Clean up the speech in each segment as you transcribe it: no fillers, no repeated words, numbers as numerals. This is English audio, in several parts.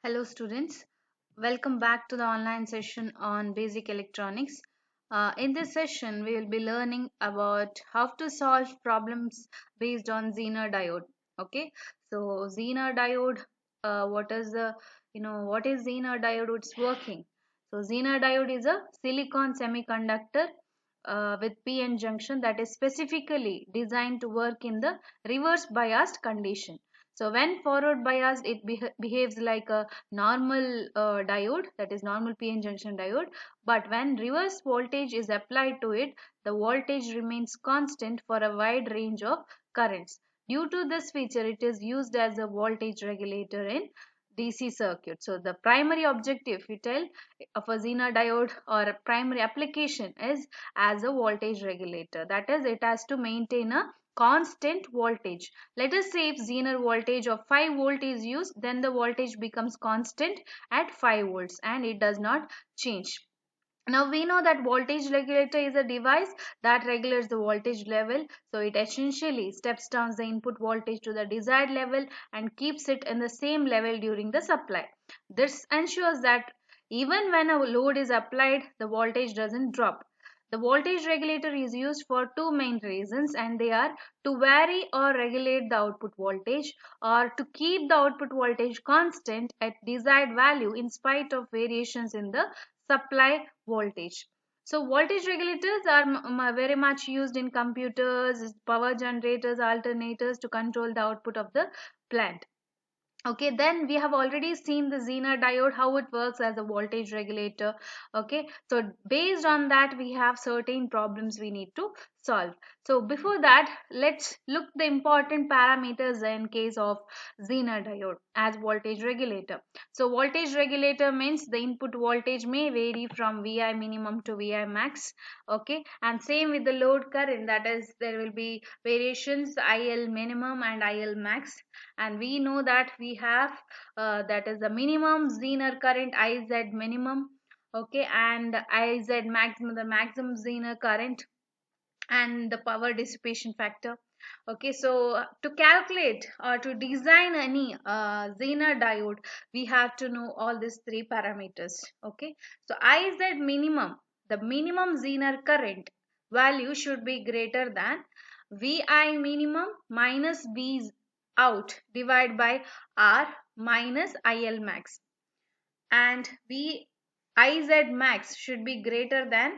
Hello students, welcome back to the online session on basic electronics. In this session, we will be learning about how to solve problems based on Zener diode. Okay, so Zener diode, what is what is Zener diode? It's working. So Zener diode is a silicon semiconductor with PN junction that is specifically designed to work in the reverse biased condition. So when forward biased, it behaves like a normal diode, that is normal PN junction diode. But when reverse voltage is applied to it, the voltage remains constant for a wide range of currents. Due to this feature, it is used as a voltage regulator in DC circuit. So the primary objective, if you tell, of a Zener diode or a primary application is as a voltage regulator. That is, it has to maintain a constant voltage. Let us say if Zener voltage of 5 volt is used, then the voltage becomes constant at 5 volts and it does not change. Now we know that voltage regulator is a device that regulates the voltage level. So it essentially steps down the input voltage to the desired level and keeps it in the same level during the supply. This ensures that even when a load is applied, the voltage doesn't drop. The voltage regulator is used for two main reasons, and they are to vary or regulate the output voltage, or to keep the output voltage constant at desired value in spite of variations in the supply voltage. So voltage regulators are very much used in computers, power generators, alternators to control the output of the plant. Okay, then we have already seen the Zener diode, how it works as a voltage regulator. Okay, so based on that, we have certain problems we need to solve. So before that, let's look the important parameters in case of Zener diode as voltage regulator. So voltage regulator means the input voltage may vary from Vi minimum to Vi max. Okay, and same with the load current, that is there will be variations IL minimum and IL max, and we know that we have that is the minimum Zener current Iz minimum, okay, and Iz maximum, the maximum Zener current, and the power dissipation factor. Okay, so to calculate or to design any Zener diode, we have to know all these three parameters. Okay, so Iz minimum, the minimum Zener current value should be greater than Vi minimum minus V out divided by R minus IL max, and V Iz max should be greater than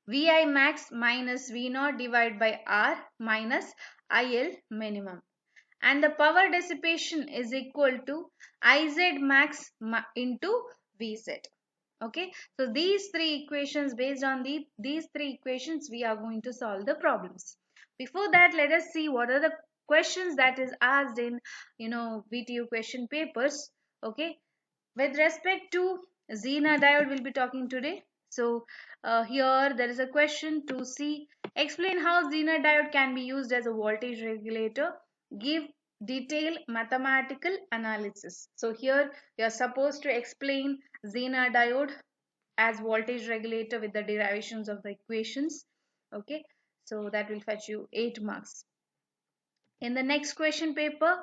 Vi max minus V naught divided by R minus IL minimum, and the power dissipation is equal to Iz max into Vz. Okay, so these three equations, based on these three equations, we are going to solve the problems. Before that, let us see what are the questions that is asked in VTU question papers. Okay, with respect to Zener diode, we'll be talking today. So here there is a question to see, explain how Zener diode can be used as a voltage regulator. Give detailed mathematical analysis. So here you are supposed to explain Zener diode as voltage regulator with the derivations of the equations. Okay, so that will fetch you 8 marks. In the next question paper,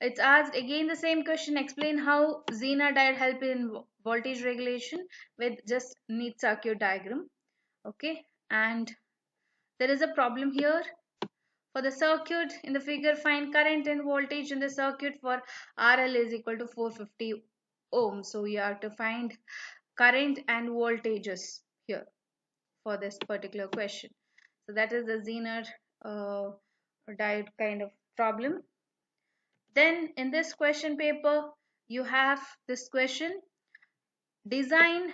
it's asked again the same question, explain how Zener diode help in voltage regulation with just neat circuit diagram. Okay, and there is a problem here. For the circuit in the figure, find current and voltage in the circuit for RL is equal to 450 ohms. So you have to find current and voltages here for this particular question. So that is the Zener diode kind of problem. Then in this question paper, you have this question, design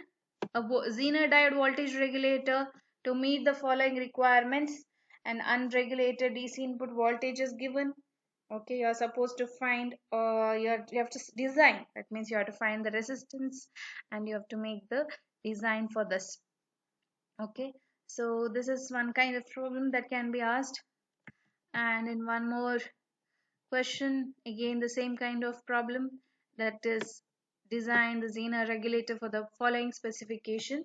a Zener diode voltage regulator to meet the following requirements. An unregulated DC input voltage is given. Okay, you are supposed to find, you have to design, that means you have to find the resistance and you have to make the design for this. Okay, so this is one kind of problem that can be asked. And in one more question, again the same kind of problem, that is design the Zener regulator for the following specification.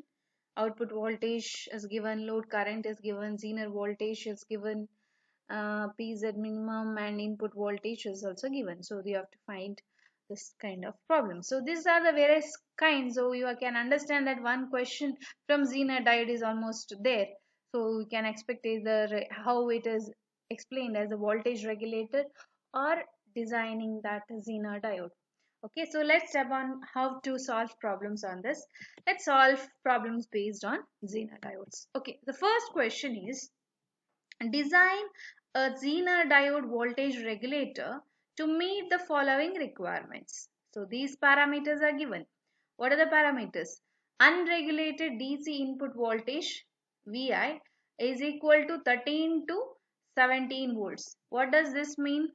Output voltage is given, load current is given, Zener voltage is given, PZ minimum, and input voltage is also given. So you have to find this kind of problem. So these are the various kinds. So you can understand that one question from Zener diode is almost there. So you can expect either how it is explained as a voltage regulator or designing that Zener diode. Okay, so let's step on how to solve problems on this. Let's solve problems based on Zener diodes. Okay, the first question is design a Zener diode voltage regulator to meet the following requirements. So these parameters are given. What are the parameters? Unregulated DC input voltage VI is equal to 13 to 17 volts. What does this mean?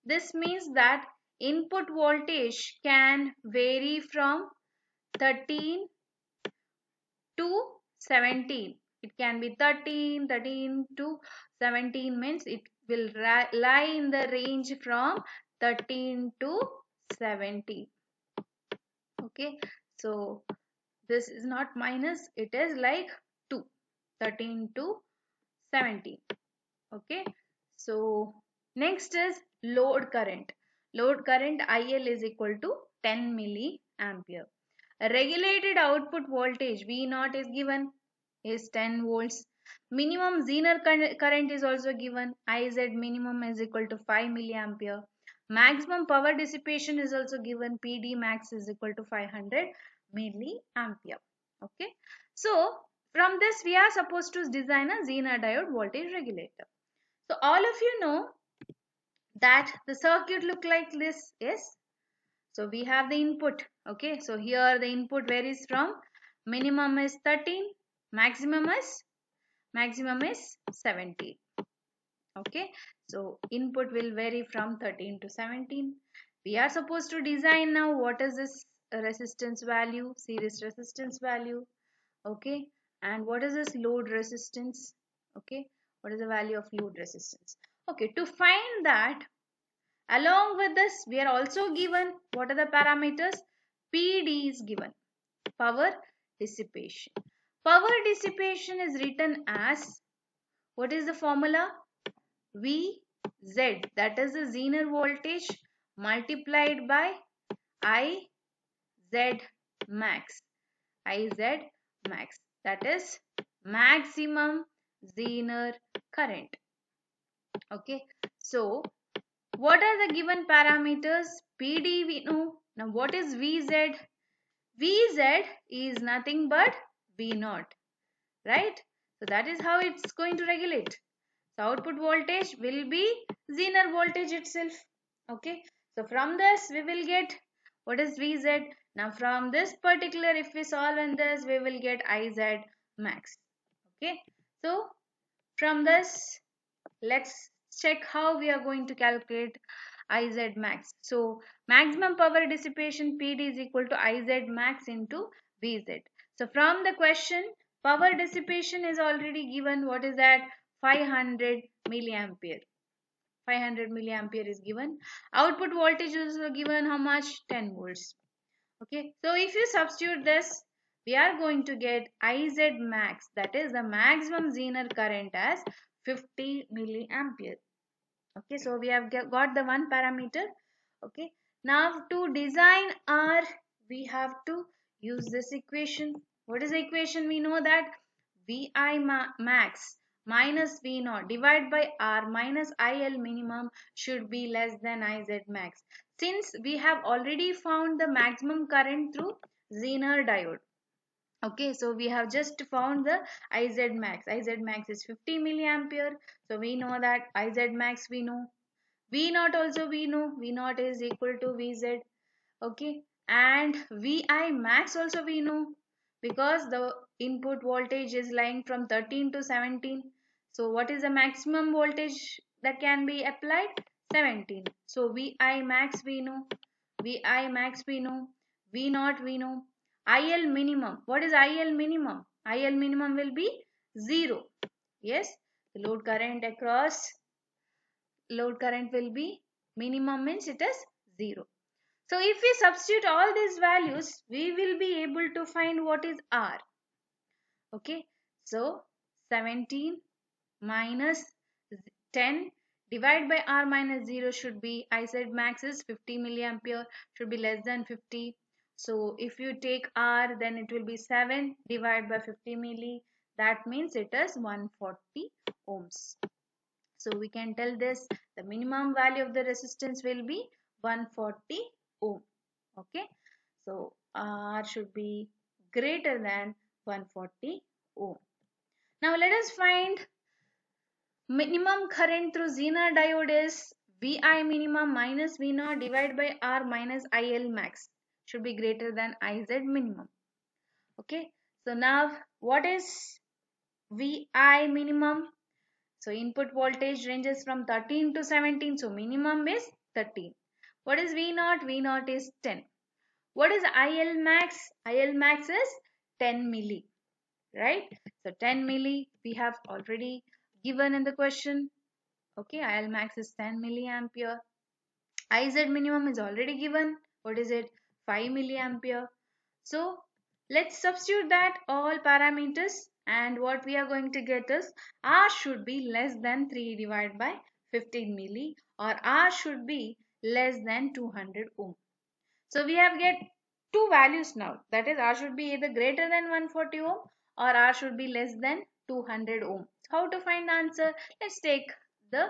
This means that input voltage can vary from 13 to 17. It can be 13 to 17 means it will lie in the range from 13 to 17. Okay, so this is not minus, it is like 2, 13 to 17. Okay, so next is load current. Load current IL is equal to 10 milliampere. A regulated output voltage V0 is given is 10 volts. Minimum Zener current is also given. IZ minimum is equal to 5 milliampere. Maximum power dissipation is also given. PD max is equal to 500 milliampere. Okay. So from this we are supposed to design a Zener diode voltage regulator. So all of you know that the circuit look like this. Yes. So we have the input. Okay. So here the input varies from minimum is 13, maximum is 70. Okay. So input will vary from 13 to 17. We are supposed to design now what is this resistance value, series resistance value. Okay. And what is this load resistance? Okay. What is the value of load resistance? Okay. To find that, along with this, we are also given what are the parameters? PD is given. Power dissipation. Power dissipation is written as, what is the formula? VZ, that is the Zener voltage multiplied by IZ max. IZ max, that is maximum Zener current. Okay, so what are the given parameters? PD we know. Now what is VZ? VZ is nothing but V0, right? So that is how it's going to regulate. So output voltage will be Zener voltage itself. Okay. So from this we will get what is VZ. Now from this particular, if we solve in this, we will get IZ max. Okay. So from this, let's check how we are going to calculate IZ max. So maximum power dissipation PD is equal to IZ max into VZ. So from the question, power dissipation is already given. What is that? 500 milliampere. 500 milliampere is given. Output voltage is also given how much? 10 volts. Okay. So if you substitute this, we are going to get IZ max, that is the maximum Zener current, as 50 milliampere. Okay, so we have got the one parameter. Okay, now to design R, we have to use this equation. What is the equation? We know that VI max minus V0 divided by R minus IL minimum should be less than IZ max. Since we have already found the maximum current through Zener diode. Okay, so we have just found the IZ max. IZ max is 50 milliampere. So we know that IZ max we know. V0 also we know. V0 is equal to VZ. Okay, and VI max also we know because the input voltage is lying from 13 to 17. So what is the maximum voltage that can be applied? 17. So VI max we know. VI max we know. V0 we know. IL minimum. What is IL minimum? IL minimum will be 0. Yes, the load current will be minimum means it is 0. So if we substitute all these values, we will be able to find what is R. Okay, so 17 minus 10 divide by R minus 0 should be, I said max is 50 milliampere, should be less than 50. So if you take R, then it will be 7 divided by 50 milli. That means it is 140 ohms. So we can tell this, the minimum value of the resistance will be 140 ohm. Okay. So R should be greater than 140 ohm. Now let us find minimum current through Zener diode is VI minimum minus V naught divided by R minus IL max should be greater than IZ minimum. Okay. So now what is VI minimum? So input voltage ranges from 13 to 17. So minimum is 13. What is V naught? V naught is 10. What is IL max? IL max is 10 milli. Right? So 10 milli we have already given in the question. Okay, IL max is 10 milliampere. IZ minimum is already given. What is it? 5 milliampere. So let's substitute that all parameters, and what we are going to get is R should be less than 3 divided by 15 milli, or R should be less than 200 ohm. So we have get two values now. That is, R should be either greater than 140 ohm or R should be less than 200 ohm. How to find the answer? Let's take the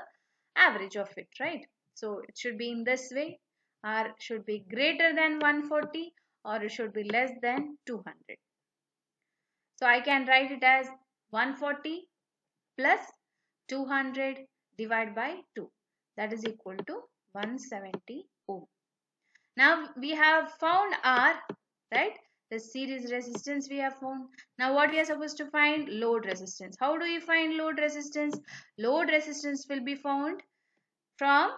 average of it, right? So it should be in this way. R should be greater than 140 or it should be less than 200. So I can write it as 140 plus 200 divided by 2. That is equal to 170 ohm. Now we have found R, right? The series resistance we have found. Now what we are supposed to find? Load resistance. How do we find load resistance? Load resistance will be found from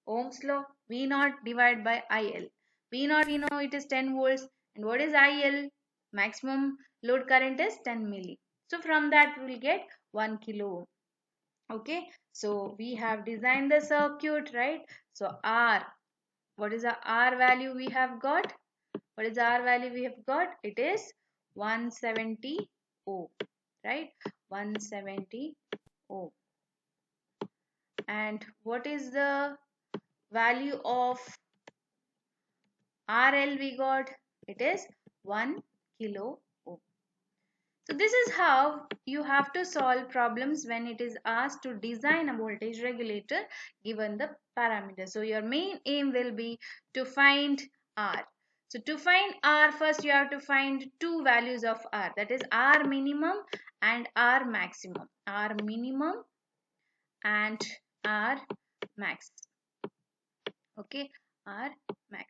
Ohm's law. V naught divided by IL. V naught we know it is 10 volts. And what is IL? Maximum load current is 10 milli. So from that we will get 1 kilo ohm. Okay. So we have designed the circuit, right? So R, what is the R value we have got? What is the R value we have got? It is 170 ohm, right? 170 ohm. And what is the value of RL we got? It is 1 kilo ohm. So this is how you have to solve problems when it is asked to design a voltage regulator given the parameters. So your main aim will be to find R. So to find R, first you have to find two values of R, that is R minimum and R maximum. R minimum and R max. Okay, R max.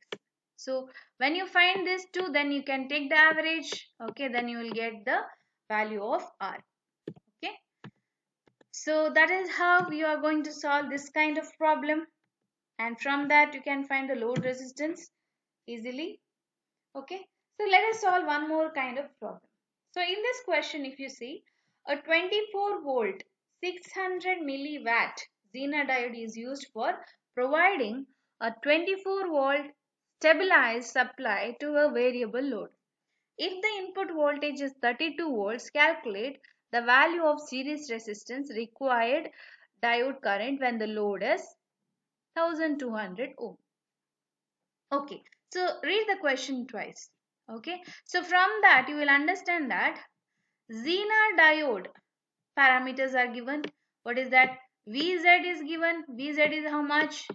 So when you find these two, then you can take the average. Okay, then you will get the value of R. Okay, so that is how you are going to solve this kind of problem, and from that you can find the load resistance easily. Okay, so let us solve one more kind of problem. So in this question, if you see, a 24 volt 600 milliwatt Zener diode is used for providing a 24 volt stabilized supply to a variable load. If the input voltage is 32 volts, calculate the value of series resistance required diode current when the load is 1200 ohm. Okay, so read the question twice. Okay, so from that you will understand that Zener diode parameters are given. What is that? Vz is given. Vz is how much?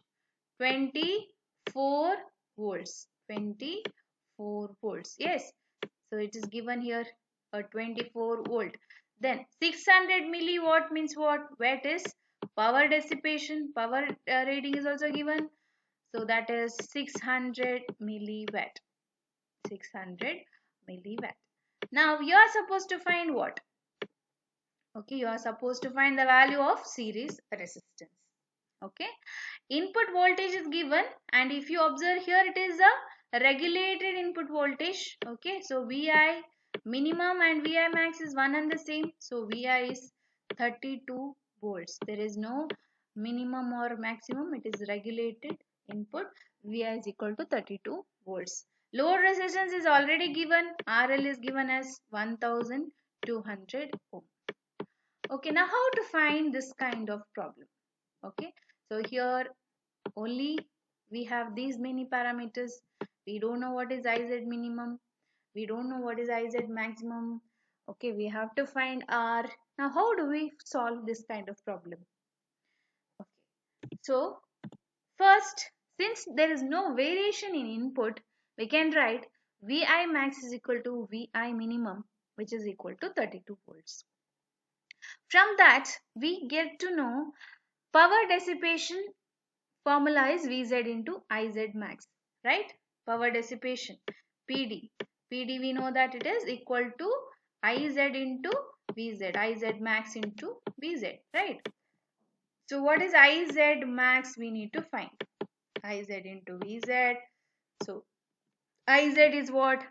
24 volts. 24 volts. Yes. So it is given here a 24 volt. Then 600 milliwatt means what? Watt is power dissipation. Power rating is also given. So that is 600 milliwatt. 600 milliwatt. Now you are supposed to find what? Okay, you are supposed to find the value of series resistance. Okay, input voltage is given, and if you observe here, it is a regulated input voltage. Okay, so VI minimum and VI max is one and the same. So VI is 32 volts. There is no minimum or maximum. It is regulated input. VI is equal to 32 volts. Load resistance is already given. RL is given as 1200 ohm. Okay, now how to find this kind of problem? Okay, so here only we have these many parameters. We don't know what is Iz minimum, we don't know what is Iz maximum. Okay, we have to find R. Now how do we solve this kind of problem? So first, since there is no variation in input, we can write Vi max is equal to Vi minimum, which is equal to 32 volts. From that, we get to know power dissipation formula is Vz into Iz max, right? Power dissipation, PD. PD we know that it is equal to Iz into Vz, Iz max into Vz, right? So what is Iz max we need to find? Iz into Vz. So Iz is what?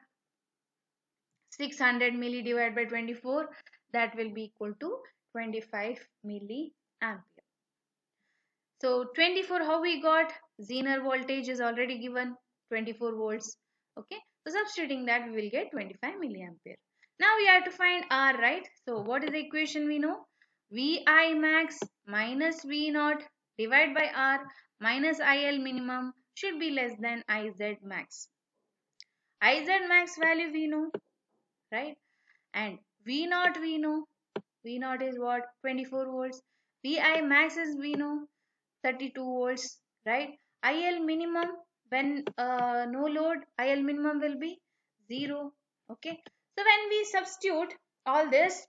600 milli divided by 24. That will be equal to 25 milliampere. So 24 how we got? Zener voltage is already given 24 volts. Okay. So substituting that we will get 25 milliampere. Now we have to find R, right? So what is the equation we know? Vi max minus V naught divided by R minus IL minimum should be less than Iz max. Iz max value we know, right? And V naught we know. V naught is what? 24 volts. Vi max is we know 32 volts, right? IL minimum, when no load, IL minimum will be 0. Okay. So when we substitute all this,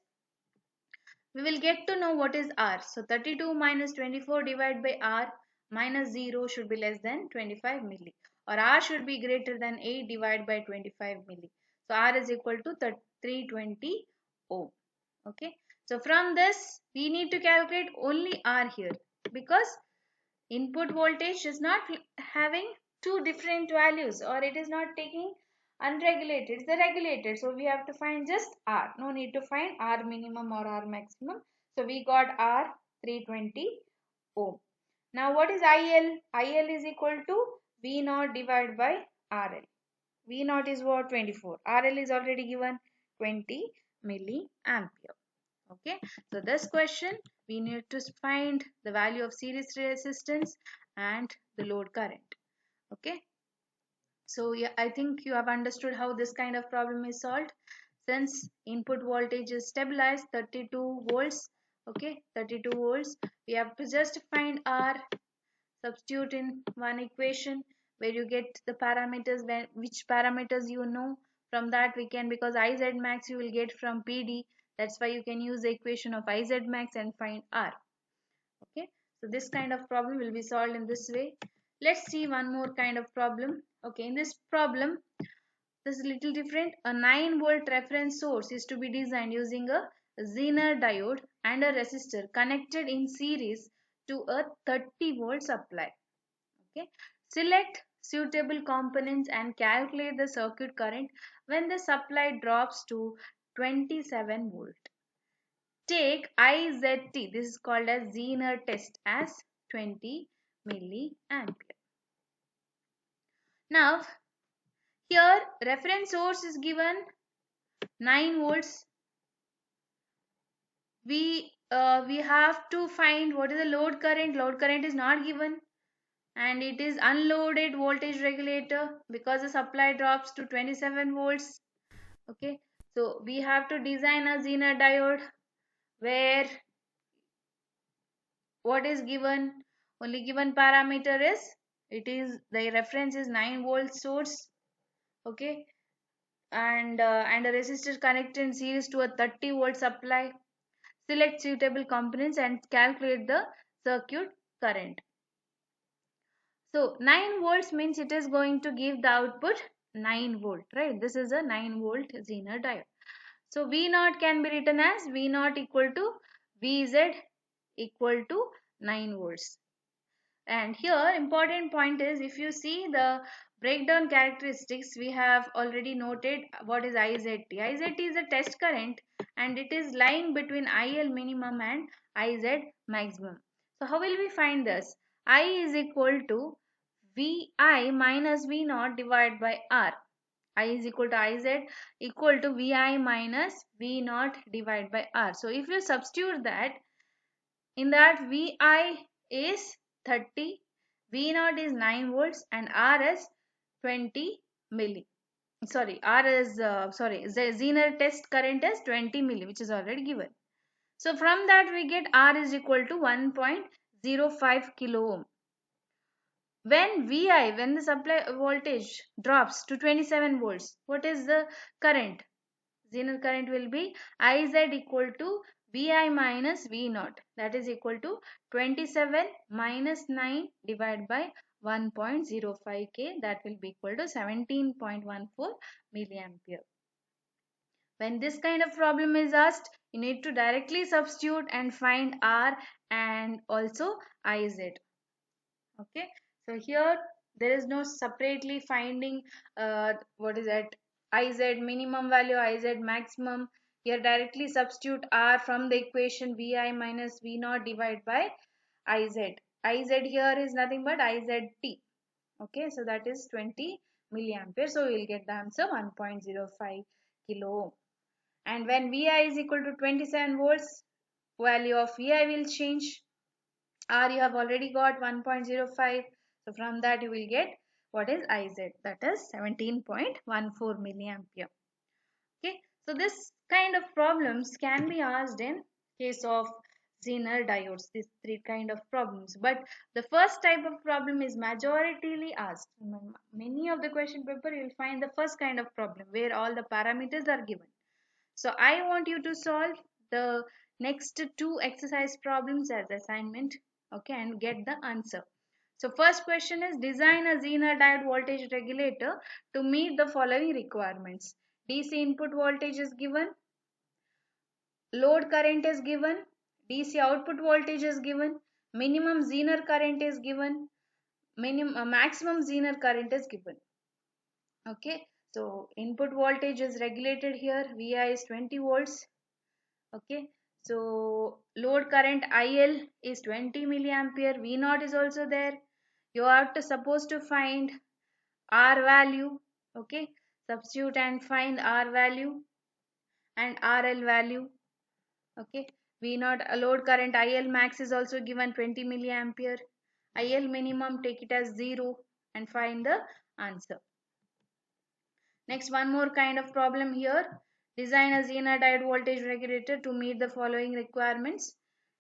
we will get to know what is R. So 32 minus 24 divided by R minus 0 should be less than 25 milli, or R should be greater than 8 divided by 25 milli. So R is equal to 320 ohm. Okay. So from this we need to calculate only R here, because input voltage is not having two different values, or it is not taking unregulated, it's the regulated. So we have to find just R. No need to find R minimum or R maximum. So we got R 320 ohm. Now what is IL? IL is equal to V naught divided by RL. V naught is what? 24. RL is already given 20 milliampere. Okay, so this question we need to find the value of series resistance and the load current. Okay, so yeah, I think you have understood how this kind of problem is solved. Since input voltage is stabilized 32 volts, okay, 32 volts, we have to just find R, substitute in one equation where you get the parameters, which parameters you know. From that we can, because Iz max you will get from PD, that's why you can use the equation of Iz max and find R. Okay, so this kind of problem will be solved in this way. Let's see one more kind of problem. Okay, in this problem this is a little different. A 9-volt reference source is to be designed using a Zener diode and a resistor connected in series to a 30-volt supply. Okay, select suitable components and calculate the circuit current when the supply drops to 27 volt. Take IZT, this is called as Zener test, as 20 milliampere. Now here reference source is given 9 volts. We have to find what is the load current. Load current is not given, and it is unloaded voltage regulator because the supply drops to 27 volts. Okay, so we have to design a Zener diode where what is given, only given parameter is, it is the reference is 9 volt source. Okay, and a resistor connected in series to a 30 volt supply. Select suitable components and calculate the circuit current. So 9 volts means it is going to give the output 9 volt, right? This is a 9 volt Zener diode. So V naught can be written as V naught equal to Vz equal to 9 volts. And here important point is, if you see the breakdown characteristics, we have already noted what is IZT. IZT is a test current and it is lying between IL minimum and Iz maximum. So how will we find this? I is equal to Vi minus V naught divided by R. I is equal to Iz equal to Vi minus V naught divided by R. So if you substitute that, in that Vi is 30, V naught is 9 volts, and R is 20 milli. Sorry, R is the Zener test current is 20 milli, which is already given. So from that we get R is equal to 1.05 kilo ohm. When the supply voltage drops to 27 volts, what is the current? Zener current will be Iz equal to Vi minus V naught, that is equal to 27 minus 9 divided by 1.05 K, that will be equal to 17.14 milliampere. When this kind of problem is asked, you need to directly substitute and find R and also Iz. Okay, so here there is no separately finding what is that Iz minimum value, Iz maximum. Here directly substitute R from the equation Vi minus V naught divided by Iz. Iz here is nothing but Izt. Okay, so that is 20 milliampere. So we will get the answer 1.05 kilo ohm. And when Vi is equal to 27 volts, value of Vi will change. R you have already got 1.05. So from that you will get what is Iz, that is 17.14 milliampere. Okay, so this kind of problems can be asked in case of Zener diodes, these three kind of problems. But the first type of problem is majoritarily asked. Many of the question paper you will find the first kind of problem where all the parameters are given. So I want you to solve the next two exercise problems as assignment, okay, and get the answer. So first question is design a Zener diode voltage regulator to meet the following requirements. DC input voltage is given, load current is given, DC output voltage is given, minimum Zener current is given, maximum Zener current is given. Okay, so input voltage is regulated here, Vi is 20 volts. Okay, so load current IL is 20 milliampere, V naught is also there. You are supposed to find R value. Okay, substitute and find R value and RL value. Okay, V naught load current IL max is also given 20 milliampere. IL minimum take it as 0 and find the answer. Next, one more kind of problem here. Design a Zener diode voltage regulator to meet the following requirements.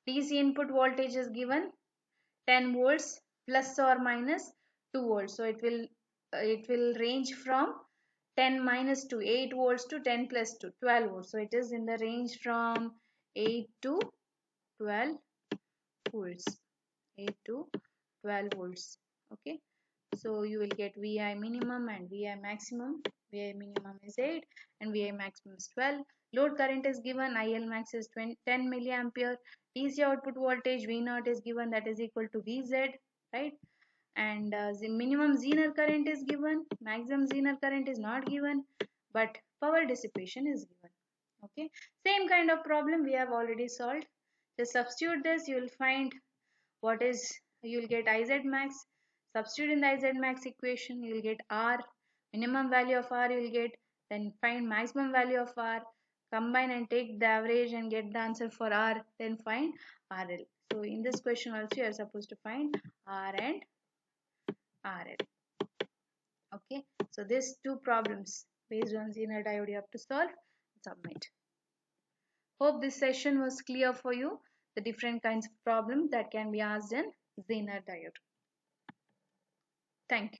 DC input voltage is given 10 volts plus or minus 2 volts. So it will range from 10 minus 2, 8 volts to 10 plus 2, 12 volts. So it is in the range from 8 to 12 volts. 8 to 12 volts. Okay. So you will get Vi minimum and Vi maximum. Vi minimum is 8 and Vi maximum is 12. Load current is given, IL max is 10 milliampere. DC output voltage V naught is given, that is equal to Vz, right? And the minimum Zener current is given, maximum Zener current is not given, but power dissipation is given. Okay, same kind of problem we have already solved. Just substitute this, you will find what is, you will get Iz max. Substitute in the Iz max equation, you will get R, minimum value of R you will get, then find maximum value of R, combine and take the average and get the answer for R, then find RL. So in this question also you are supposed to find R and RL. Okay, so these two problems based on Zener diode you have to solve and submit. Hope this session was clear for you, the different kinds of problems that can be asked in Zener diode. Thank you.